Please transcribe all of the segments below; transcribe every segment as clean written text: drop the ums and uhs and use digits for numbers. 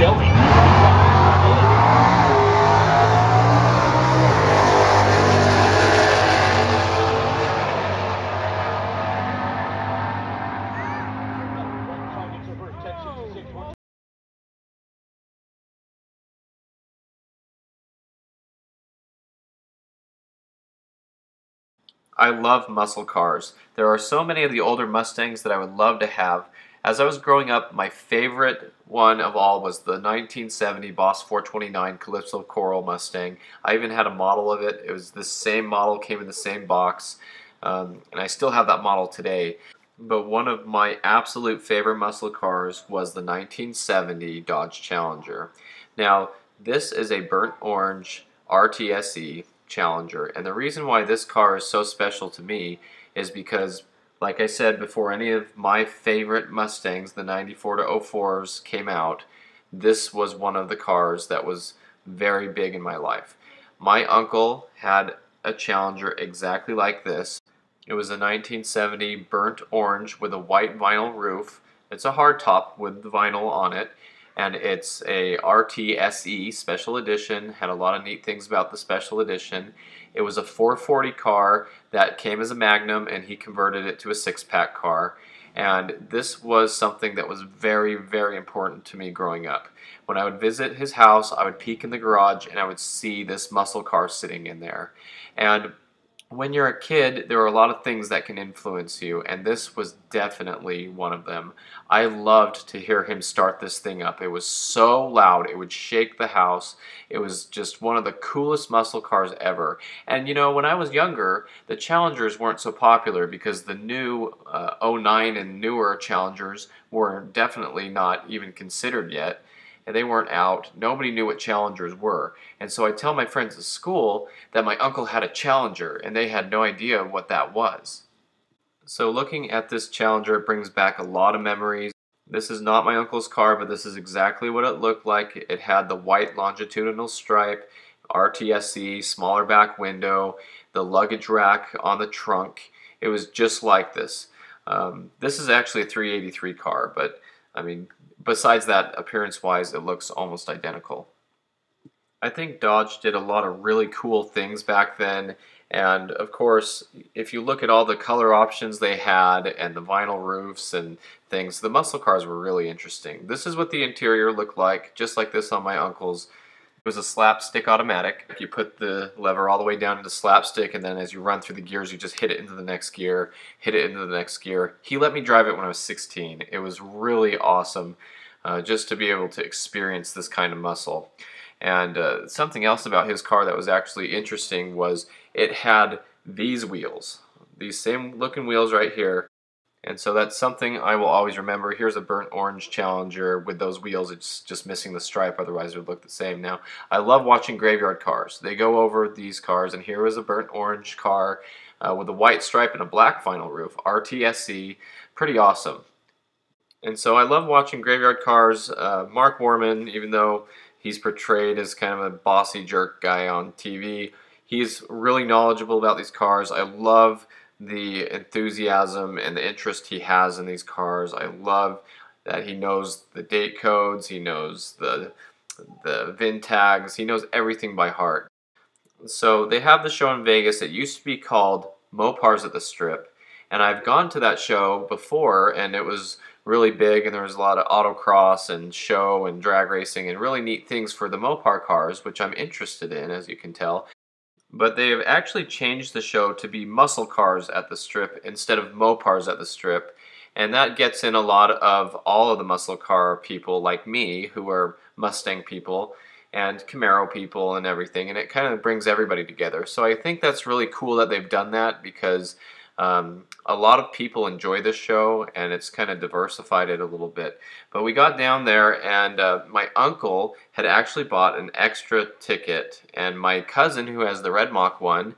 Shelby. I love muscle cars. There are so many of the older Mustangs that I would love to have. As I was growing up, my favorite one of all was the 1970 Boss 429 Calypso Coral Mustang. I even had a model of it. It was the same model, came in the same box, and I still have that model today. But one of my absolute favorite muscle cars was the 1970 Dodge Challenger. Now, this is a burnt orange RTSE Challenger, and the reason why this car is so special to me is because, like I said before, any of my favorite Mustangs, the 94 to 04s, came out, this was one of the cars that was very big in my life. My uncle had a Challenger exactly like this. It was a 1970 burnt orange with a white vinyl roof. It's a hardtop with the vinyl on it, and it's a RTSE special edition. Had a lot of neat things about the special edition. It was a 440 car that came as a Magnum, and he converted it to a six-pack car. And this was something that was very, very important to me growing up. When I would visit his house, I would peek in the garage and I would see this muscle car sitting in there. And when you're a kid, there are a lot of things that can influence you, and this was definitely one of them. I loved to hear him start this thing up. It was so loud, it would shake the house. It was just one of the coolest muscle cars ever. And you know, when I was younger, the Challengers weren't so popular because the new '09 and newer Challengers were definitely not even considered yet. And they weren't out. Nobody knew what Challengers were. And so I tell my friends at school that my uncle had a Challenger, and they had no idea what that was. So looking at this Challenger, it brings back a lot of memories. This is not my uncle's car, but this is exactly what it looked like. It had the white longitudinal stripe, RTSE, smaller back window, the luggage rack on the trunk. It was just like this. This is actually a 383 car, but I mean, besides that, appearance-wise, it looks almost identical. I think Dodge did a lot of really cool things back then, and of course, if you look at all the color options they had and the vinyl roofs and things, the muscle cars were really interesting. This is what the interior looked like, just like this on my uncle's. It was a slapstick automatic. You put the lever all the way down into slapstick, and then as you run through the gears, you just hit it into the next gear, hit it into the next gear. He let me drive it when I was 16. It was really awesome just to be able to experience this kind of muscle. And something else about his car that was actually interesting was it had these wheels, these same looking wheels right here. And so that's something I will always remember. Here's a burnt orange Challenger with those wheels. It's just missing the stripe, otherwise it would look the same. Now, I love watching graveyard cars. They go over these cars, and here is a burnt orange car with a white stripe and a black vinyl roof, RTSE, pretty awesome. And so I love watching graveyard cars. Mark Warman, even though he's portrayed as kind of a bossy jerk guy on TV, he's really knowledgeable about these cars. I love the enthusiasm and the interest he has in these cars. I love that he knows the date codes, he knows the VIN tags, he knows everything by heart. So they have the show in Vegas. It used to be called Mopars at the Strip, and I've gone to that show before, and it was really big, and there was a lot of autocross and show and drag racing and really neat things for the Mopar cars, which I'm interested in, as you can tell. But they have actually changed the show to be muscle cars at the Strip instead of Mopars at the Strip. And that gets in a lot of all of the muscle car people like me, who are Mustang people and Camaro people and everything. And it kind of brings everybody together. So I think that's really cool that they've done that, because a lot of people enjoy this show, and it's kind of diversified it a little bit. But we got down there, and my uncle had actually bought an extra ticket, and my cousin, who has the red Mach 1,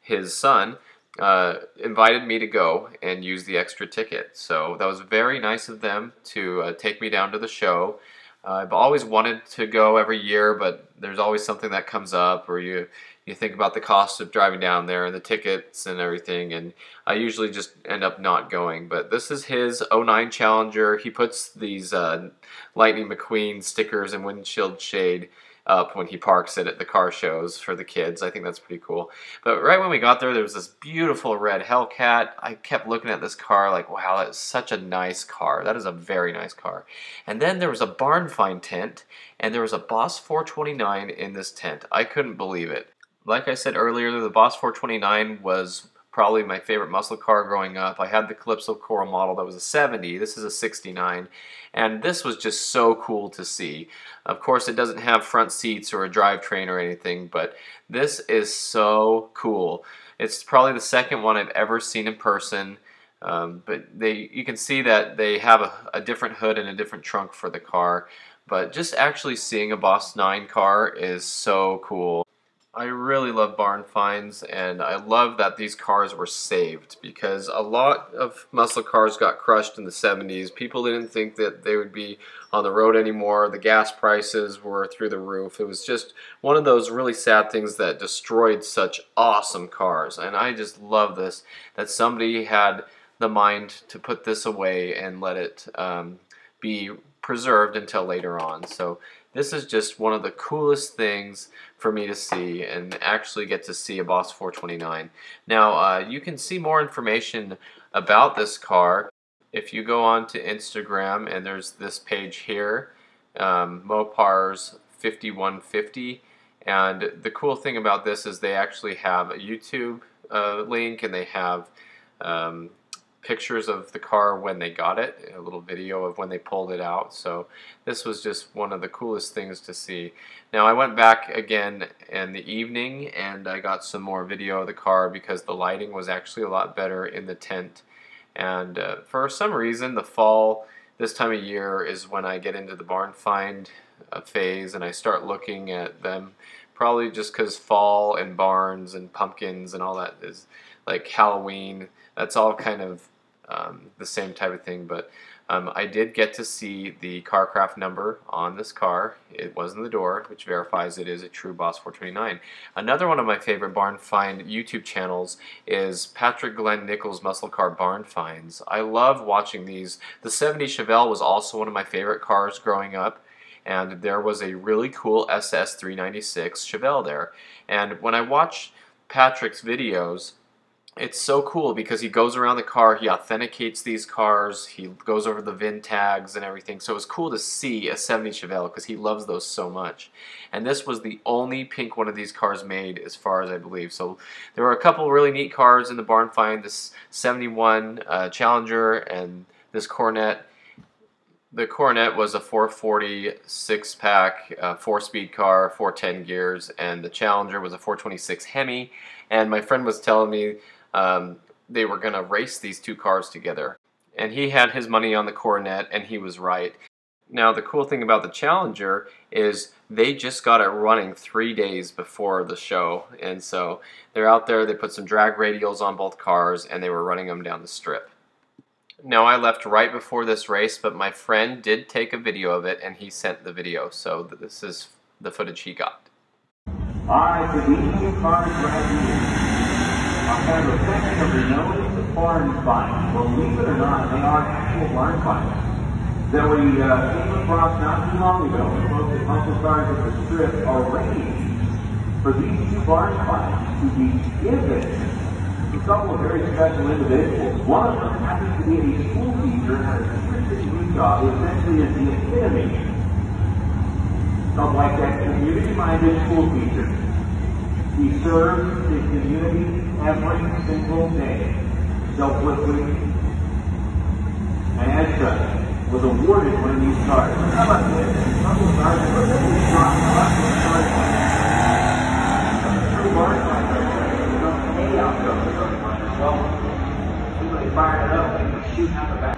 his son, invited me to go and use the extra ticket. So that was very nice of them to take me down to the show. I've always wanted to go every year, but there's always something that comes up, or you you think about the cost of driving down there and the tickets and everything, and I usually just end up not going. But this is his '09 Challenger. He puts these Lightning McQueen stickers and windshield shade up when he parks it at the car shows for the kids. I think that's pretty cool. But right when we got there, there was this beautiful red Hellcat. I kept looking at this car like, wow, that is such a nice car. That is a very nice car. And then there was a barn find tent, and there was a Boss 429 in this tent. I couldn't believe it. Like I said earlier, the Boss 429 was probably my favorite muscle car growing up. I had the Calypso Coral model that was a 70. This is a 69. And this was just so cool to see. Of course, it doesn't have front seats or a drivetrain or anything, but this is so cool. It's probably the second one I've ever seen in person. But you can see that they have a different hood and a different trunk for the car. But just actually seeing a Boss 9 car is so cool. I really love barn finds, and I love that these cars were saved, because a lot of muscle cars got crushed in the 70s. People didn't think that they would be on the road anymore. The gas prices were through the roof. It was just one of those really sad things that destroyed such awesome cars. And I just love this, that somebody had the mind to put this away and let it be preserved until later on. So this is just one of the coolest things for me to see, and actually get to see a Boss 429. Now you can see more information about this car if you go on to Instagram, and there's this page here, Mopar's 5150. And the cool thing about this is they actually have a YouTube link, and they have pictures of the car when they got it, a little video of when they pulled it out. So this was just one of the coolest things to see. Now I went back again in the evening, and I got some more video of the car because the lighting was actually a lot better in the tent. And for some reason, the fall, this time of year, is when I get into the barn find phase, and I start looking at them, probably just because fall and barns and pumpkins and all that is like Halloween. That's all kind of the same type of thing. But I did get to see the CarCraft number on this car. It was in the door, which verifies it is a true Boss 429. Another one of my favorite barn find YouTube channels is Patrick Glenn Nichols Muscle Car Barn Finds. I love watching these. The 70 Chevelle was also one of my favorite cars growing up, and there was a really cool SS 396 Chevelle there. And when I watch Patrick's videos, it's so cool because he goes around the car, he authenticates these cars, he goes over the VIN tags and everything. So it was cool to see a 70 Chevelle because he loves those so much. And this was the only pink one of these cars made, as far as I believe. So there were a couple really neat cars in the barn find, this 71 Challenger and this Coronet. The Coronet was a 440 6-pack, 4-speed car, 410 gears, and the Challenger was a 426 Hemi. And my friend was telling me they were going to race these two cars together. And he had his money on the Coronet, and he was right. Now, the cool thing about the Challenger is they just got it running 3 days before the show. And so they're out there, they put some drag radials on both cars, and they were running them down the strip. Now, I left right before this race, but my friend did take a video of it, and he sent the video. So this is the footage he got. Alright, so these two cars right here are kind of a section of the nose of barn finds. Well, believe it or not, they are actual barn finds that we came across not too long ago. Folks at Muscle Cars at the Strip arranged for these two barn finds to be given to a couple of very special individuals. One of them happens to be a school teacher at a district in Utah who essentially is the epitome of like that community-minded school teacher. He serves his community every single day, selflessly, and as such, was awarded one of these cars. How about this? Muscle Cars, look at these cars. True barn find right there. There's no payout though. Well, somebody fired it up and shoot out the back.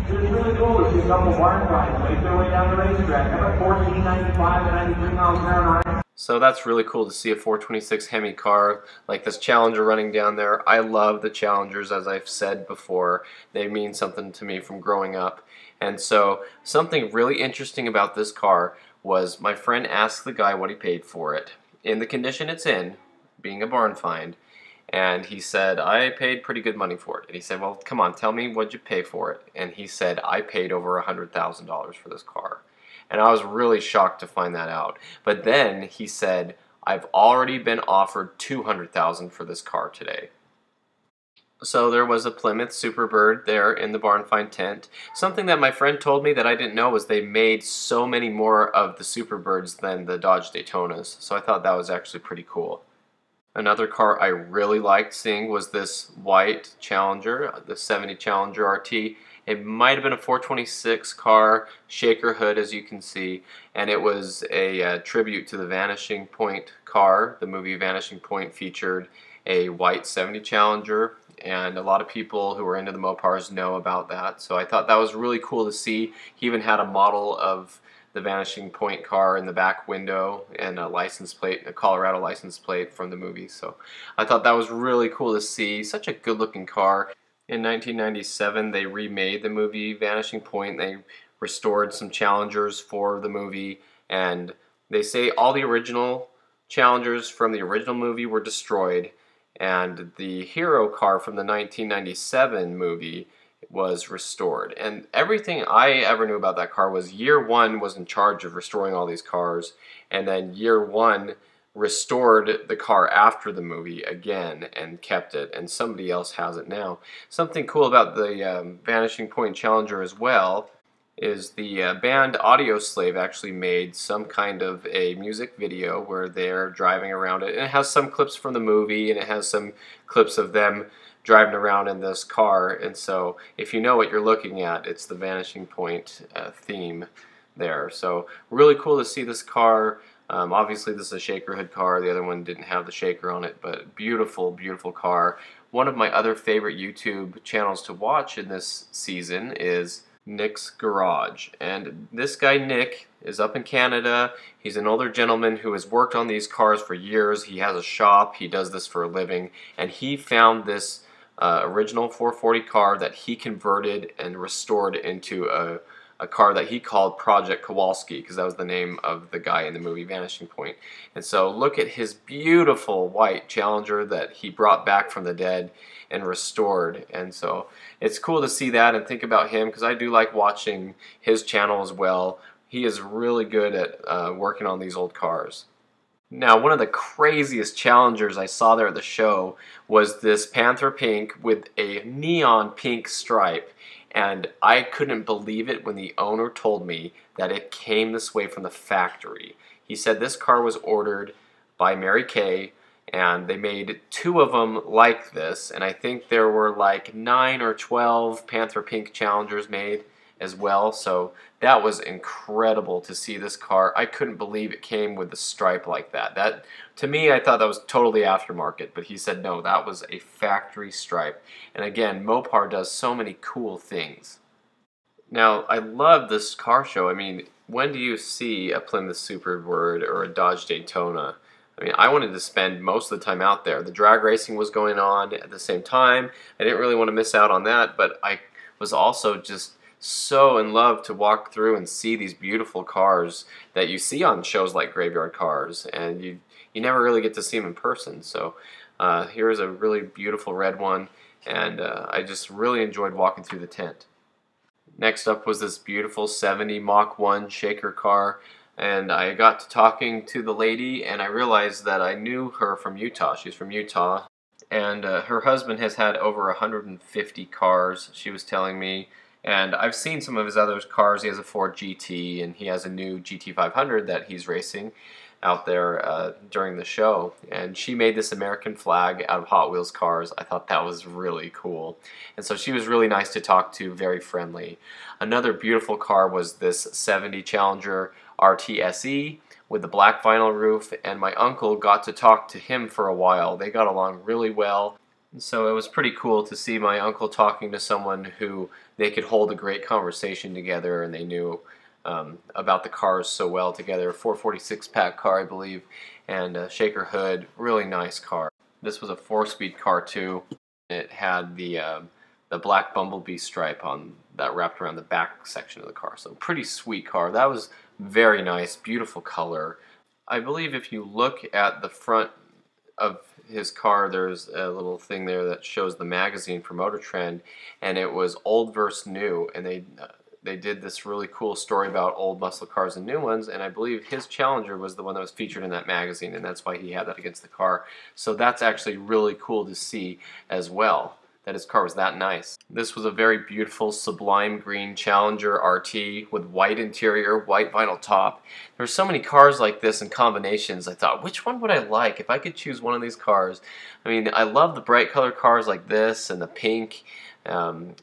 It was really cool to see a couple barn finds make their way down the racetrack. How about 14, 95, and 93 miles an hour? So that's really cool to see a 426 Hemi car like this Challenger running down there. I love the Challengers, as I've said before. They mean something to me from growing up. And so something really interesting about this car was my friend asked the guy what he paid for it. In the condition it's in, being a barn find. And he said, I paid pretty good money for it. And he said, well, come on, tell me what'd you pay for it. And he said, I paid over $100,000 for this car. And I was really shocked to find that out. But then he said, I've already been offered $200,000 for this car today. So there was a Plymouth Superbird there in the barn find tent. Something that my friend told me that I didn't know was they made so many more of the Superbirds than the Dodge Daytonas. So I thought that was actually pretty cool. Another car I really liked seeing was this white Challenger, the 70 Challenger RT. It might have been a 426 car, shaker hood as you can see, and it was a tribute to the Vanishing Point car. The movie Vanishing Point featured a white 70 Challenger, and a lot of people who are into the Mopars know about that. So I thought that was really cool to see. He even had a model of the Vanishing Point car in the back window and a license plate, a Colorado license plate from the movie. So I thought that was really cool to see. Such a good looking car. In 1997 they remade the movie Vanishing Point. They restored some Challengers for the movie, and they say all the original Challengers from the original movie were destroyed, and the hero car from the 1997 movie was restored. And everything I ever knew about that car was Year One was in charge of restoring all these cars, and then Year One restored the car after the movie again and kept it, and somebody else has it now. Something cool about the Vanishing Point Challenger as well is the band Audioslave actually made some kind of a music video where they're driving around it, and it has some clips from the movie and it has some clips of them driving around in this car. And so if you know what you're looking at, it's the Vanishing Point theme there. So really cool to see this car. Obviously this is a shaker hood car. The other one didn't have the shaker on it, but beautiful, beautiful car. One of my other favorite YouTube channels to watch in this season is Nick's Garage, and this guy Nick is up in Canada. He's an older gentleman who has worked on these cars for years. He has a shop, he does this for a living, and he found this original 440 car that he converted and restored into a car that he called Project Kowalski, because that was the name of the guy in the movie Vanishing Point. And so look at his beautiful white Challenger that he brought back from the dead and restored. And so it's cool to see that and think about him, because I do like watching his channel as well. He is really good at working on these old cars. Now, one of the craziest Challengers I saw there at the show was this Panther Pink with a neon pink stripe. And I couldn't believe it when the owner told me that it came this way from the factory. He said this car was ordered by Mary Kay, and they made 2 of them like this, and I think there were like 9 or 12 Panther Pink Challengers made as well. So that was incredible to see this car. I couldn't believe it came with the stripe like that. That, to me, I thought that was totally aftermarket, but he said no, that was a factory stripe. And again, Mopar does so many cool things. Now, I love this car show. I mean, when do you see a Plymouth Superbird or a Dodge Daytona? I mean, I wanted to spend most of the time out there. The drag racing was going on at the same time. I didn't really want to miss out on that, but I was also just so in love to walk through and see these beautiful cars that you see on shows like Graveyard Cars, and you never really get to see them in person. So here's a really beautiful red one, and I just really enjoyed walking through the tent. Next up was this beautiful 70 Mach 1 shaker car, and I got to talking to the lady, and I realized that I knew her from Utah. She's from Utah, and her husband has had over 150 cars, she was telling me. And I've seen some of his other cars. He has a Ford GT, and he has a new GT500 that he's racing out there during the show. And she made this American flag out of Hot Wheels cars. I thought that was really cool. And so she was really nice to talk to, very friendly. Another beautiful car was this 70 Challenger RTSE with the black vinyl roof, and my uncle got to talk to him for a while. They got along really well. So it was pretty cool to see my uncle talking to someone who they could hold a great conversation together, and they knew about the cars so well together. 446 pack car, I believe, and shaker hood, really nice car. This was a 4-speed car too. It had the black bumblebee stripe on that wrapped around the back section of the car. So pretty sweet car. That was very nice, beautiful color. I believe if you look at the front of his car, there's a little thing there that shows the magazine for Motor Trend, and it was old versus new, and they did this really cool story about old muscle cars and new ones, and I believe his Challenger was the one that was featured in that magazine, and that's why he had that against the car. So that's actually really cool to see as well, that his car was that nice. This was a very beautiful sublime green Challenger RT with white interior, white vinyl top. There's so many cars like this in combinations. I thought, which one would I like if I could choose one of these cars? I mean, I love the bright color cars like this and the pink, and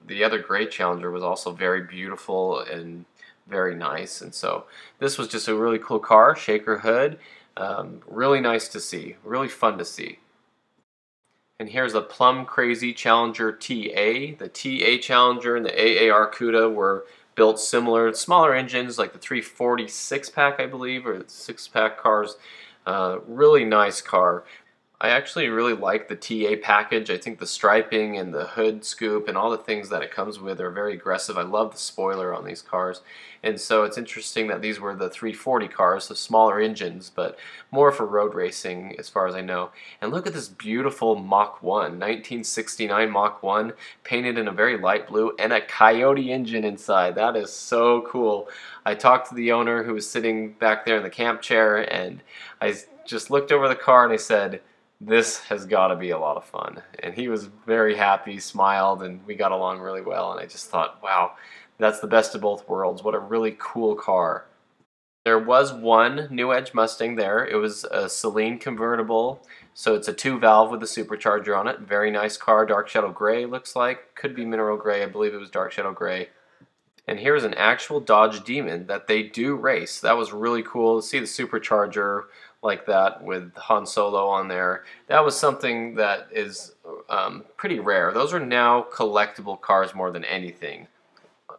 the other gray Challenger was also very beautiful and very nice. And so this was just a really cool car, shaker hood, really nice to see, really fun to see. And here's a plum crazy Challenger TA. The TA Challenger and the AAR Cuda were built similar, smaller engines like the 340 6-pack, I believe, or the 6-pack cars. Really nice car. I actually really like the TA package. I think the striping and the hood scoop and all the things that it comes with are very aggressive. I love the spoiler on these cars. And so it's interesting that these were the 340 cars, so smaller engines, but more for road racing as far as I know. And look at this beautiful Mach 1, 1969 Mach 1, painted in a very light blue, and a Coyote engine inside. That is so cool. I talked to the owner who was sitting back there in the camp chair, and I just looked over the car and I said, "This has got to be a lot of fun." And he was very happy, smiled, and we got along really well. And I just thought, wow, that's the best of both worlds. What a really cool car. There was one New Edge Mustang there. It was a Celine convertible, so it's a 2-valve with a supercharger on it. Very nice car, dark shadow gray looks like. Could be mineral gray, I believe it was dark shadow gray. And here's an actual Dodge Demon that they do race. That was really cool to see the supercharger like that with Han Solo on there. That was something that is pretty rare. Those are now collectible cars more than anything.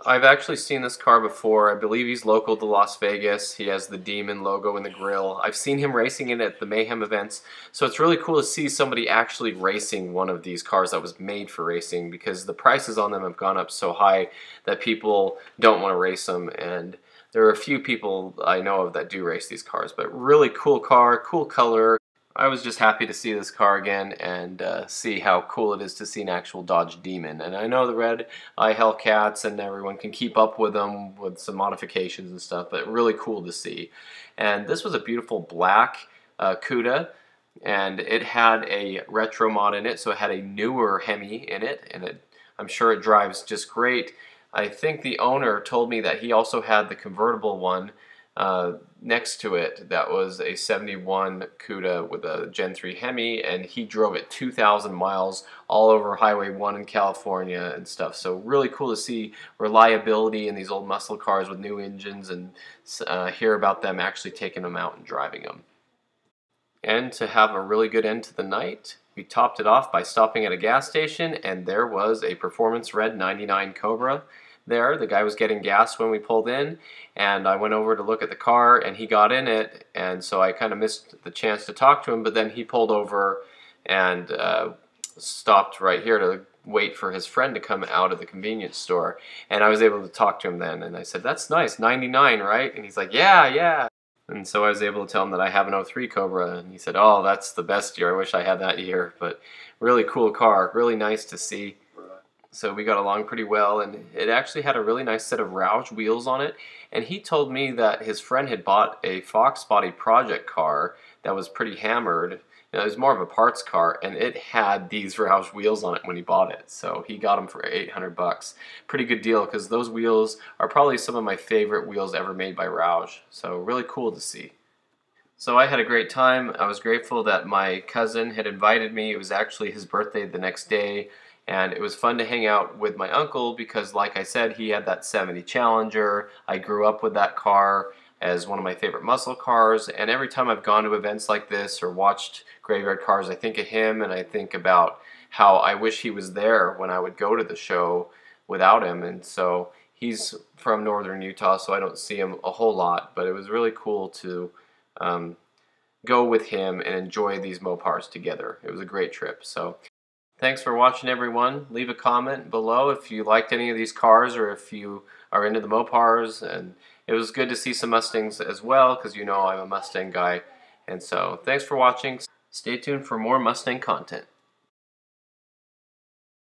I've actually seen this car before. I believe he's local to Las Vegas. He has the Demon logo in the grill. I've seen him racing it at the Mayhem events. So it's really cool to see somebody actually racing one of these cars that was made for racing, because the prices on them have gone up so high that people don't want to race them. And there are a few people I know of that do race these cars. But really cool car, cool color. I was just happy to see this car again and see how cool it is to see an actual Dodge Demon. And I know the red eye Hellcats and everyone can keep up with them with some modifications and stuff, but really cool to see. And this was a beautiful black Cuda, and it had a retro mod in it, so it had a newer Hemi in it, and I'm sure it drives just great. I think the owner told me that he also had the convertible one next to it that was a 71 Cuda with a Gen 3 Hemi, and he drove it 2,000 miles all over Highway 1 in California and stuff. So really cool to see reliability in these old muscle cars with new engines, and hear about them actually taking them out and driving them. And to have a really good end to the night, we topped it off by stopping at a gas station, and there was a Performance Red 99 Cobra there. The guy was getting gas when we pulled in, and I went over to look at the car, and he got in it, and so I kind of missed the chance to talk to him, but then he pulled over and stopped right here to wait for his friend to come out of the convenience store, and I was able to talk to him then, and I said, "That's nice, 99, right?" And he's like, "Yeah, yeah." And so I was able to tell him that I have an '03 Cobra, and he said, "Oh, that's the best year. I wish I had that year." But really cool car, really nice to see. So we got along pretty well, and it actually had a really nice set of Roush wheels on it. And he told me that his friend had bought a Fox Body project car that was pretty hammered. It was more of a parts car, and it had these Roush wheels on it when he bought it. So he got them for $800. Pretty good deal, because those wheels are probably some of my favorite wheels ever made by Roush. So really cool to see. So I had a great time. I was grateful that my cousin had invited me. It was actually his birthday the next day, and it was fun to hang out with my uncle because, like I said, he had that 70 Challenger. I grew up with that car as one of my favorite muscle cars, and every time I've gone to events like this or watched Graveyard Cars, I think of him, and I think about how I wish he was there when I would go to the show without him. And so he's from northern Utah, so I don't see him a whole lot, but it was really cool to go with him and enjoy these Mopars together. It was a great trip. So thanks for watching, everyone. Leave a comment below if you liked any of these cars or if you are into the Mopars. And it was good to see some Mustangs as well, because you know I'm a Mustang guy. And so thanks for watching. Stay tuned for more Mustang content.